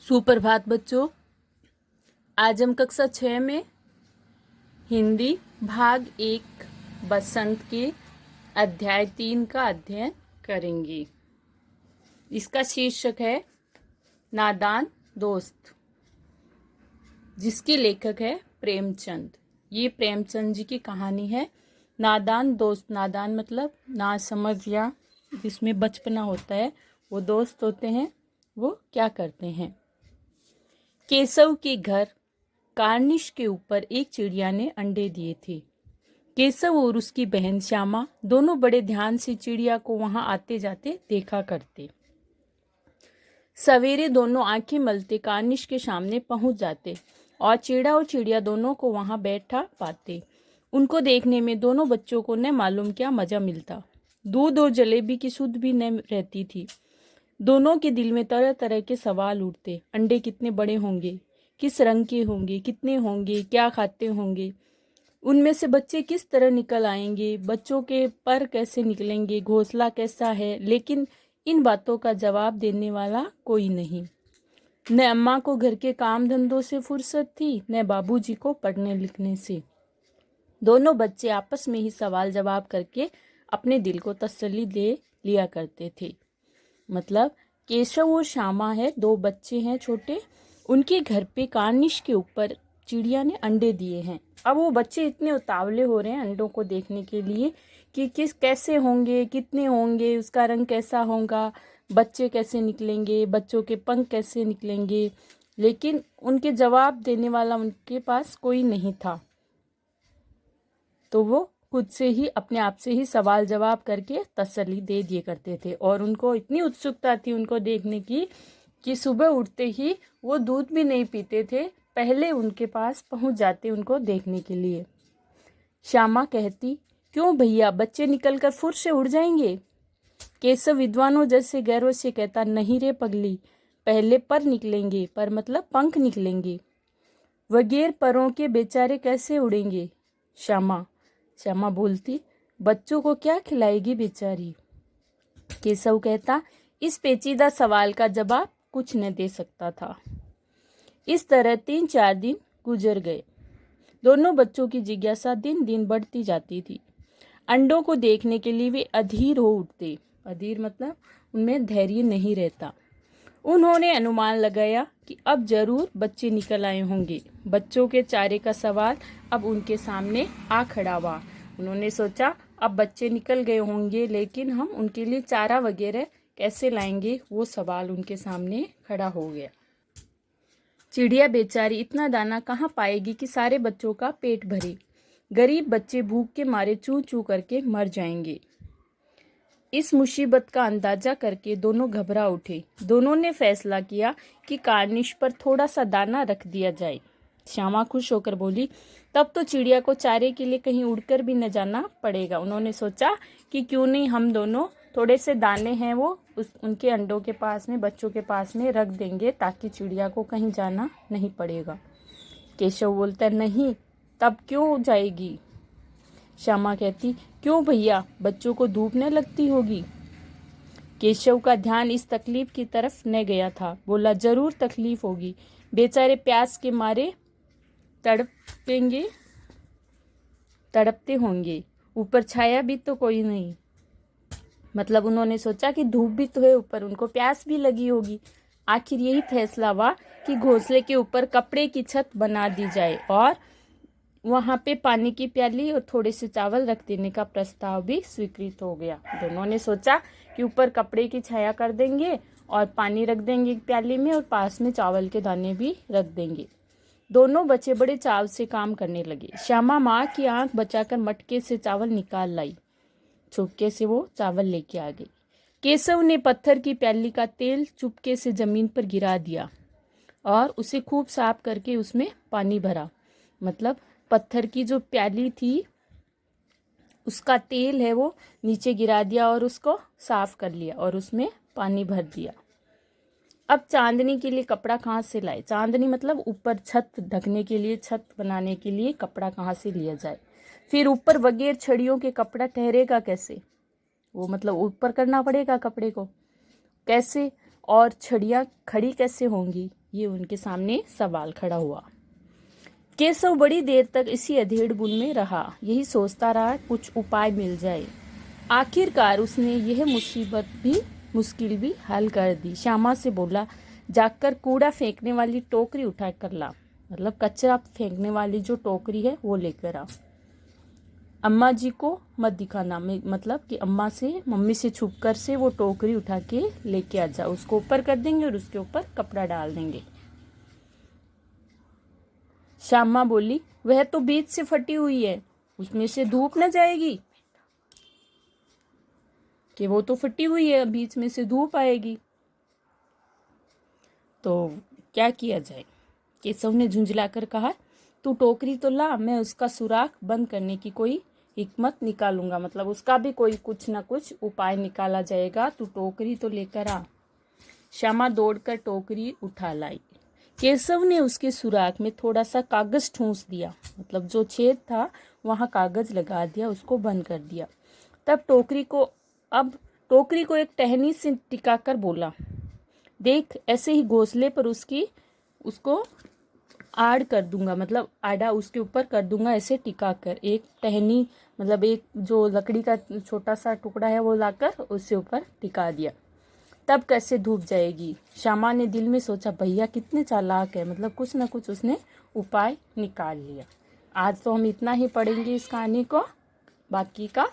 सुप्रभात बच्चों। आज हम कक्षा 6 में हिंदी भाग 1 बसंत के अध्याय 3 का अध्ययन करेंगे। इसका शीर्षक है नादान दोस्त, जिसके लेखक है प्रेमचंद। ये प्रेमचंद जी की कहानी है। नादान दोस्त, नादान मतलब ना समझ या जिसमें बचपना होता है, वो दोस्त होते हैं। वो क्या करते हैं। केशव के घर कार्निश के ऊपर एक चिड़िया ने अंडे दिए थे। केशव और उसकी बहन श्यामा दोनों बड़े ध्यान से चिड़िया को वहां आते जाते देखा करते। सवेरे दोनों आंखें मलते कार्निश के सामने पहुंच जाते और चिड़िया दोनों को वहां बैठा पाते। उनको देखने में दोनों बच्चों को न मालूम क्या मजा मिलता। दूध और जलेबी की सुध भी न रहती थी। दोनों के दिल में तरह तरह के सवाल उठते। अंडे कितने बड़े होंगे, किस रंग के होंगे, कितने होंगे, क्या खाते होंगे, उनमें से बच्चे किस तरह निकल आएंगे, बच्चों के पर कैसे निकलेंगे, घोंसला कैसा है। लेकिन इन बातों का जवाब देने वाला कोई नहीं। न अम्मा को घर के काम धंधों से फुर्सत थी, न बाबूजी को पढ़ने लिखने से। दोनों बच्चे आपस में ही सवाल जवाब करके अपने दिल को तसल्ली दे लिया करते थे। मतलब केशव और श्यामा है, दो बच्चे हैं छोटे। उनके घर पे कार्निश के ऊपर चिड़िया ने अंडे दिए हैं। अब वो बच्चे इतने उतावले हो रहे हैं अंडों को देखने के लिए कि किस कैसे होंगे, कितने होंगे, उसका रंग कैसा होगा, बच्चे कैसे निकलेंगे, बच्चों के पंख कैसे निकलेंगे। लेकिन उनके जवाब देने वाला उनके पास कोई नहीं था। तो वो खुद से ही अपने आप से ही सवाल जवाब करके तसल्ली दे दिए करते थे। और उनको इतनी उत्सुकता थी उनको देखने की कि सुबह उठते ही वो दूध भी नहीं पीते थे, पहले उनके पास पहुंच जाते उनको देखने के लिए। श्यामा कहती, क्यों भैया, बच्चे निकलकर फुर से उड़ जाएंगे। केशव विद्वानों जैसे गर्व से कहता, नहीं रे पगली, पहले पर निकलेंगे, पर मतलब पंख निकलेंगे, वगैर परों के बेचारे कैसे उड़ेंगे। श्यामा बोलती, बच्चों को क्या खिलाएगी बेचारी। केशव कहता, इस पेचीदा सवाल का जवाब कुछ न दे सकता था। इस तरह 3-4 दिन गुजर गए। दोनों बच्चों की जिज्ञासा दिन दिन बढ़ती जाती थी। अंडों को देखने के लिए वे अधीर हो उठते। अधीर मतलब उनमें धैर्य नहीं रहता। उन्होंने अनुमान लगाया कि अब जरूर बच्चे निकल आए होंगे। बच्चों के चारे का सवाल अब उनके सामने आ खड़ा हुआ। उन्होंने सोचा अब बच्चे निकल गए होंगे, लेकिन हम उनके लिए चारा वगैरह कैसे लाएंगे, वो सवाल उनके सामने खड़ा हो गया। चिड़िया बेचारी इतना दाना कहाँ पाएगी कि सारे बच्चों का पेट भरे। गरीब बच्चे भूख के मारे चू चू करके मर जाएंगे। इस मुसीबत का अंदाजा करके दोनों घबरा उठे। दोनों ने फैसला किया कि कार्निश पर थोड़ा सा दाना रख दिया जाए। श्यामा खुश होकर बोली, तब तो चिड़िया को चारे के लिए कहीं उड़कर भी न जाना पड़ेगा। उन्होंने सोचा कि क्यों नहीं हम दोनों थोड़े से दाने हैं वो उनके अंडों के पास में, बच्चों के पास में रख देंगे, ताकि चिड़िया को कहीं जाना नहीं पड़ेगा। केशव बोलता, नहीं, तब क्यों जाएगी। श्यामा कहती, क्यों भैया, बच्चों को धूप न लगती होगी। केशव का ध्यान इस तकलीफ की तरफ न गया था। बोला, जरूर तकलीफ होगी, बेचारे प्यास के मारे तड़पते होंगे, ऊपर छाया भी तो कोई नहीं। मतलब उन्होंने सोचा कि धूप भी तो है ऊपर, उनको प्यास भी लगी होगी। आखिर यही फैसला हुआ कि घोंसले के ऊपर कपड़े की छत बना दी जाए और वहां पे पानी की प्याली और थोड़े से चावल रख देने का प्रस्ताव भी स्वीकृत हो गया। दोनों ने सोचा कि ऊपर कपड़े की छाया कर देंगे और पानी रख देंगे प्याली में, और पास में चावल के दाने भी रख देंगे। दोनों बच्चे बड़े चाव से काम करने लगे। श्यामा माँ की आंख बचाकर मटके से चावल निकाल लाई। चुपके से वो चावल लेके आ गई। केशव ने पत्थर की प्याली का तेल चुपके से जमीन पर गिरा दिया और उसे खूब साफ करके उसमें पानी भरा। मतलब पत्थर की जो प्याली थी उसका तेल है वो नीचे गिरा दिया और उसको साफ कर लिया और उसमें पानी भर दिया। अब चांदनी के लिए कपड़ा कहाँ से लाए। चांदनी मतलब ऊपर छत ढकने के लिए, छत बनाने के लिए कपड़ा कहाँ से लिया जाए। फिर ऊपर बगैर छड़ियों के कपड़ा ठहरेगा कैसे, वो मतलब ऊपर करना पड़ेगा कपड़े को कैसे, और छड़ियाँ खड़ी कैसे होंगी, ये उनके सामने सवाल खड़ा हुआ। केशव बड़ी देर तक इसी अधेड़ बुन में रहा, यही सोचता रहा कुछ उपाय मिल जाए। आखिरकार उसने यह मुश्किल भी हल कर दी। श्यामा से बोला, जाकर कूड़ा फेंकने वाली टोकरी उठा कर ला, मतलब कचरा फेंकने वाली जो टोकरी है वो लेकर आ। अम्मा जी को मत दिखाना, मतलब कि अम्मा से मम्मी से छुप कर से वो टोकरी उठा के लेके आ जा, उसको ऊपर कर देंगे और उसके ऊपर कपड़ा डाल देंगे। श्यामा बोली, वह तो बीच से फटी हुई है, उसमें से धूप न जाएगी? कि वो तो फटी हुई है, बीच में से धूप आएगी, तो क्या किया जाए? केशव ने झुंझलाकर कहा, तू टोकरी तो ला, मैं उसका सुराख बंद करने की कोई हिकमत निकालूंगा, मतलब उसका भी कोई कुछ ना कुछ उपाय निकाला जाएगा, तू टोकरी तो लेकर आ। श्यामा दौड़कर टोकरी उठा लाई। केशव ने उसके सुराख में थोड़ा सा कागज ठूंस दिया, मतलब जो छेद था वहां कागज लगा दिया, उसको बंद कर दिया। तब टोकरी को एक टहनी से टिकाकर बोला, देख ऐसे ही घोंसले पर उसको आड़ कर दूंगा, मतलब आड़ा उसके ऊपर कर दूंगा, ऐसे टिका कर। एक टहनी मतलब एक जो लकड़ी का छोटा सा टुकड़ा है वो लाकर उससे ऊपर टिका दिया। तब कैसे धूप जाएगी? श्यामा ने दिल में सोचा, भैया कितने चालाक है, मतलब कुछ ना कुछ उसने उपाय निकाल लिया। आज तो हम इतना ही पढ़ेंगे इस कहानी को, बाकी का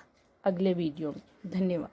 अगले वीडियो में। धन्यवाद।